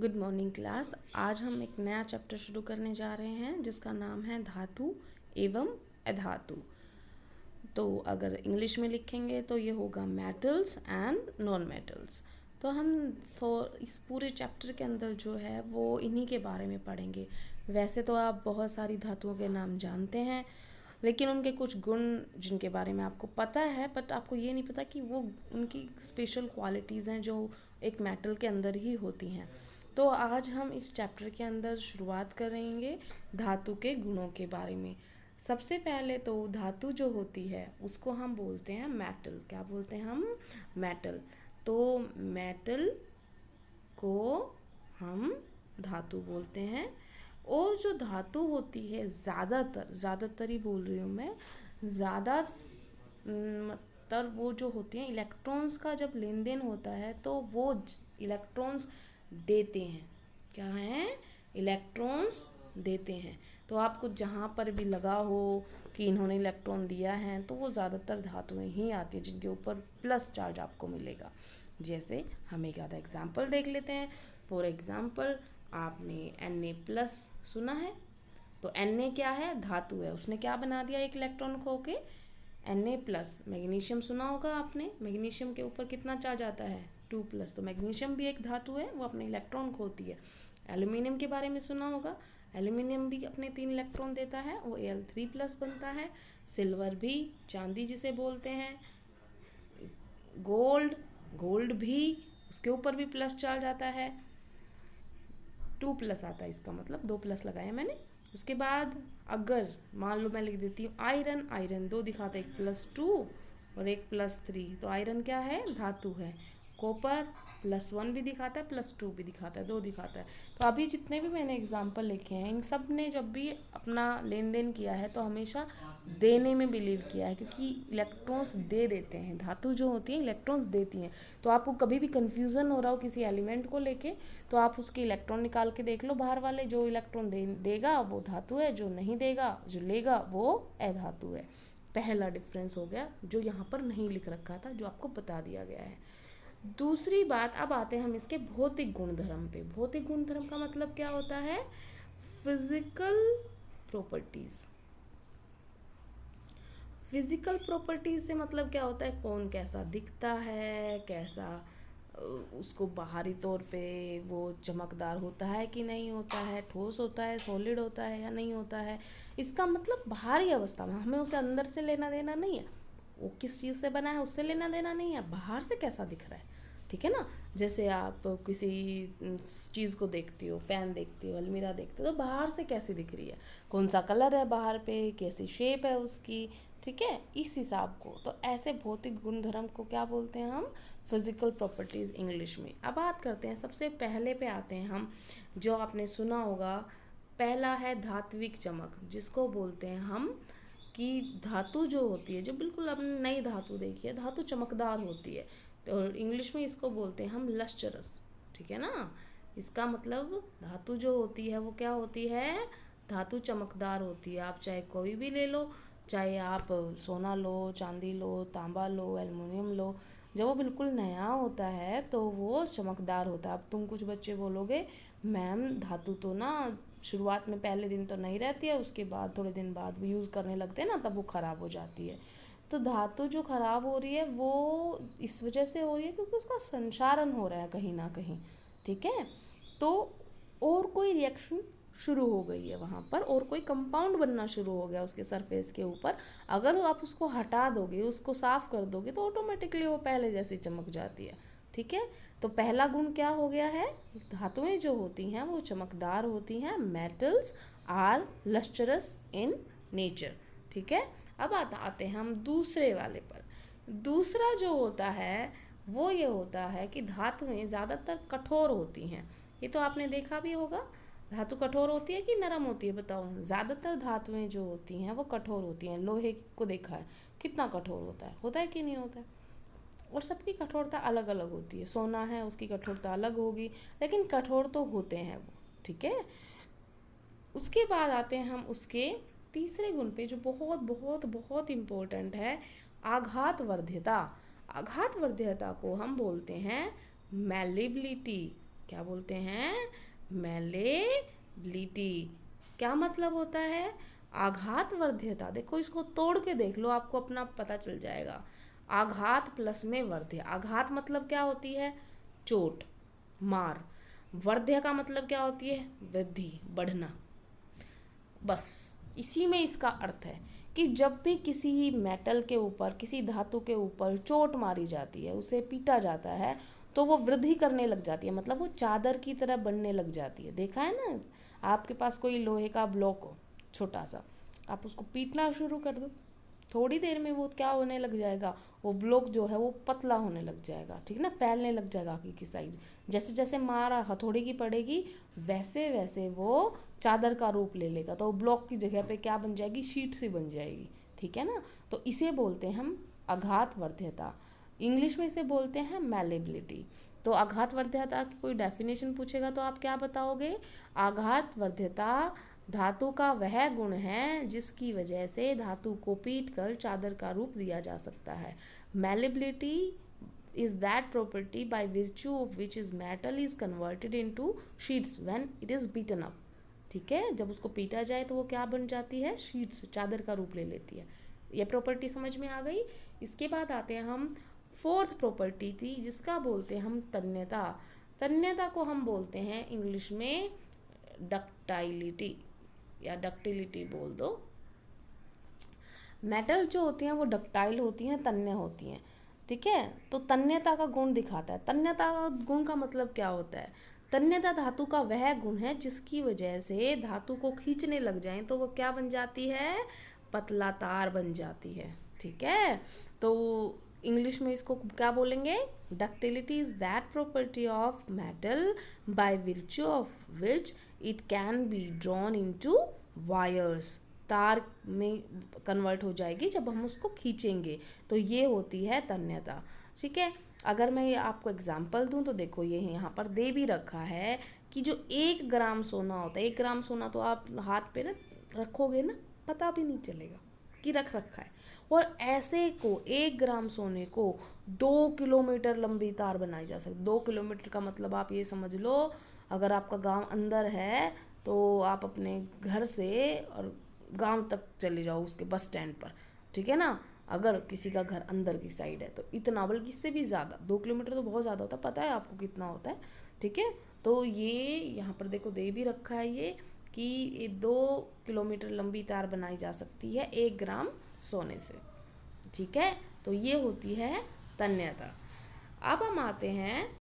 Good morning class. आज हम एक नया चैप्टर शुरू करने जा रहे हैं जिसका नाम है धातु एवं अधातु। तो अगर इंग्लिश में लिखेंगे तो ये होगा मेटल्स एंड नॉन मेटल्स। तो हम इस पूरे चैप्टर के अंदर जो है वो इन्हीं के बारे में पढ़ेंगे। वैसे तो आप बहुत सारी धातुओं के नाम जानते हैं, लेकिन उनके कुछ गुण जिनके बारे में आपको पता है, बट आपको ये नहीं पता कि वो उनकी स्पेशल क्वालिटीज़ हैं जो एक मेटल के अंदर ही होती हैं। तो आज हम इस चैप्टर के अंदर शुरुआत करेंगे धातु के गुणों के बारे में। सबसे पहले तो धातु जो होती है उसको हम बोलते हैं मेटल। क्या बोलते हैं हम? मेटल। तो मेटल को हम धातु बोलते हैं। और जो धातु होती है ज़्यादातर ही बोल रही हूँ मैं, ज़्यादातर वो जो होती हैं इलेक्ट्रॉन्स का जब लेन देन होता है तो वो इलेक्ट्रॉन्स देते हैं। क्या हैं? इलेक्ट्रॉन्स देते हैं। तो आपको जहाँ पर भी लगा हो कि इन्होंने इलेक्ट्रॉन दिया है तो वो ज़्यादातर धातुएं ही आती हैं जिनके ऊपर प्लस चार्ज आपको मिलेगा। जैसे हम एक आधा एग्जाम्पल देख लेते हैं। फॉर एग्जाम्पल, आपने Na प्लस सुना है, तो Na क्या है? धातु है। उसने क्या बना दिया एक इलेक्ट्रॉन खो के? Na plus. मैग्नीशियम सुना होगा आपने, मैग्नीशियम के ऊपर कितना चार्ज आता है? 2 प्लस। तो मैग्नीशियम भी एक धातु है, वो अपने इलेक्ट्रॉन खोती है। एल्यूमिनियम के बारे में सुना होगा, एल्यूमिनियम भी अपने 3 इलेक्ट्रॉन देता है, वो Al3 प्लस बनता है। सिल्वर भी, चांदी जिसे बोलते हैं, गोल्ड भी, उसके ऊपर भी प्लस चार्ज आता है, 2 प्लस आता है। इसका मतलब 2 प्लस लगाया मैंने। उसके बाद अगर मान लो मैं लिख देती हूँ आयरन 2 दिखाता है, 1 प्लस 2 और 1 प्लस 3। तो आयरन क्या है? धातु है। कॉपर +1 भी दिखाता है, +2 भी दिखाता है, 2 दिखाता है। तो अभी जितने भी मैंने एग्जाम्पल लिखे हैं इन सब ने जब भी अपना लेन देन किया है तो हमेशा देने में बिलीव किया है, क्योंकि इलेक्ट्रॉन्स दे देते हैं। धातु जो होती है इलेक्ट्रॉन्स देती हैं। तो आपको कभी भी कन्फ्यूज़न हो रहा हो किसी एलिमेंट को लेके तो आप उसके इलेक्ट्रॉन निकाल के देख लो बाहर वाले। जो इलेक्ट्रॉन देगा वो धातु है, जो नहीं देगा, जो लेगा वो अधातु है। पहला डिफरेंस हो गया जो यहाँ पर नहीं लिख रखा था, जो आपको बता दिया गया है। दूसरी बात, अब आते हैं हम इसके भौतिक गुणधर्म पे। भौतिक गुणधर्म का मतलब क्या होता है? Physical properties. फिजिकल प्रॉपर्टीज से मतलब क्या होता है? कौन कैसा दिखता है, कैसा उसको बाहरी तौर पे वो चमकदार होता है कि नहीं होता है, ठोस होता है, सॉलिड होता है या नहीं होता है। इसका मतलब बाहरी अवस्था में, हमें उसे अंदर से लेना देना नहीं है, वो किस चीज़ से बना है उससे लेना देना नहीं है, बाहर से कैसा दिख रहा है। ठीक है ना? जैसे आप किसी चीज़ को देखती हो, फ़ैन देखती हो, अलमीरा देखती हो, तो बाहर से कैसी दिख रही है, कौन सा कलर है बाहर पे, कैसी शेप है उसकी। ठीक है, इस हिसाब को। तो ऐसे भौतिक गुणधर्म को क्या बोलते हैं हम? फिजिकल प्रॉपर्टीज़ इंग्लिश में। अब बात करते हैं, सबसे पहले पे आते हैं हम, जो आपने सुना होगा, पहला है धात्विक चमक, जिसको बोलते हैं हम कि धातु जो होती है, जो बिल्कुल आपने नई धातु देखी है, धातु चमकदार होती है, तो इंग्लिश में इसको बोलते हैं हम लस्टरस। ठीक है ना? इसका मतलब धातु जो होती है वो क्या होती है? धातु चमकदार होती है। आप चाहे कोई भी ले लो, चाहे आप सोना लो, चांदी लो, तांबा लो, एल्युमिनियम लो, जब वो बिल्कुल नया होता है तो वो चमकदार होता है। अब तुम कुछ बच्चे बोलोगे मैम धातु तो ना शुरुआत में पहले दिन तो नहीं रहती है, उसके बाद थोड़े दिन बाद वो यूज़ करने लगते हैं ना, तब वो ख़राब हो जाती है। तो धातु जो ख़राब हो रही है वो इस वजह से हो रही है क्योंकि उसका संचारण हो रहा है कहीं ना कहीं। ठीक है? तो और कोई रिएक्शन शुरू हो गई है वहाँ पर, और कोई कंपाउंड बनना शुरू हो गया उसके सरफेस के ऊपर। अगर आप उसको हटा दोगे, उसको साफ़ कर दोगे, तो ऑटोमेटिकली वो पहले जैसी चमक जाती है। ठीक है? तो पहला गुण क्या हो गया है? धातुएं जो होती हैं वो चमकदार होती हैं। Metals are lustrous in nature. ठीक है? अब आते हैं हम दूसरे वाले पर। दूसरा जो होता है वो ये होता है कि धातुएं ज़्यादातर कठोर होती हैं। ये तो आपने देखा भी होगा, धातु कठोर होती है कि नरम होती है? बताओ। ज़्यादातर धातुएं जो होती हैं वो कठोर होती हैं। लोहे को देखा है कितना कठोर होता है कि नहीं होता है? और सबकी कठोरता अलग अलग होती है। सोना है उसकी कठोरता अलग होगी, लेकिन कठोर तो होते हैं वो। ठीक है? उसके बाद आते हैं हम उसके तीसरे गुण पे, जो बहुत बहुत बहुत इम्पोर्टेंट है, आघात वर्ध्यता। आघात वर्ध्यता को हम बोलते हैं मैलिबिलिटी। क्या बोलते हैं? मैलेबिलिटी। क्या मतलब होता है? आघात वर्ध्यता। देखो इसको तोड़ के देख लो, आपको अपना पता चल जाएगा। आघात प्लस में वर्ध्य। आघात मतलब क्या होती है? चोट, मार। वर्ध्य का मतलब क्या होती है? वृद्धि, बढ़ना। बस इसी में इसका अर्थ है कि जब भी किसी मेटल के ऊपर, किसी धातु के ऊपर चोट मारी जाती है, उसे पीटा जाता है, तो वो वृद्धि करने लग जाती है, मतलब वो चादर की तरह बनने लग जाती है। देखा है ना? आपके पास कोई लोहे का ब्लॉक हो छोटा सा, आप उसको पीटना शुरू कर दो, थोड़ी देर में वो क्या होने लग जाएगा? वो ब्लॉक जो है वो पतला होने लग जाएगा, ठीक ना, फैलने लग जाएगा आगे की साइड। जैसे जैसे मार हथौड़ी की पड़ेगी, वैसे वैसे वो चादर का रूप ले लेगा, तो ब्लॉक की जगह पे क्या बन जाएगी? शीट सी बन जाएगी, ठीक है ना। तो इसे बोलते हैं हम आघात वर्ध्यता। इंग्लिश में इसे बोलते हैं मैलेबिलिटी। तो आघात वर्ध्यता की कोई डेफिनेशन पूछेगा तो आप क्या बताओगे? आघात वर्ध्यता धातु का वह गुण है जिसकी वजह से धातु को पीट कर चादर का रूप दिया जा सकता है। Malleability is that property by virtue of which is metal is converted into sheets when it is beaten up। ठीक है, जब उसको पीटा जाए तो वो क्या बन जाती है? शीट्स, चादर का रूप ले लेती है। ये प्रॉपर्टी समझ में आ गई। इसके बाद आते हैं हम फोर्थ प्रॉपर्टी थी जिसका बोलते हैं हम तन्यता। तन्यता को हम बोलते हैं इंग्लिश में डक्टाइलिटी या डक्टिलिटी बोल दो। मेटल जो होती हैं वो डक्टाइल होती हैं, तन्य होती हैं, ठीक है। तो तन्यता का गुण दिखाता है। तन्यता का गुण का मतलब क्या होता है? तन्यता धातु का वह गुण है जिसकी वजह से धातु को खींचने लग जाए तो वो क्या बन जाती है? पतला तार बन जाती है, ठीक है। तो इंग्लिश में इसको क्या बोलेंगे? Ductility is that property of metal by virtue of which it can be drawn into wires. तार में कन्वर्ट हो जाएगी जब हम उसको खींचेंगे, तो ये होती है तन्यता, ठीक है। अगर मैं आपको एग्जांपल दूं तो देखो ये यहाँ पर दे भी रखा है कि जो 1 ग्राम सोना होता है, 1 ग्राम सोना तो आप हाथ पे ना रखोगे ना, पता भी नहीं चलेगा कि रख रखा है। और ऐसे को 1 ग्राम सोने को 2 किलोमीटर लंबी तार बनाई जा सकती। 2 किलोमीटर का मतलब आप ये समझ लो, अगर आपका गांव अंदर है तो आप अपने घर से और गांव तक चले जाओ उसके बस स्टैंड पर, ठीक है ना। अगर किसी का घर अंदर की साइड है तो इतना, बल्कि इससे भी ज़्यादा, 2 किलोमीटर तो बहुत ज़्यादा होता है, पता है आपको कितना होता है, ठीक है। तो ये यहाँ पर देखो दे भी रखा है ये कि 2 किलोमीटर लंबी तार बनाई जा सकती है 1 ग्राम सोने से, ठीक है। तो ये होती है तन्यता। अब हम आते हैं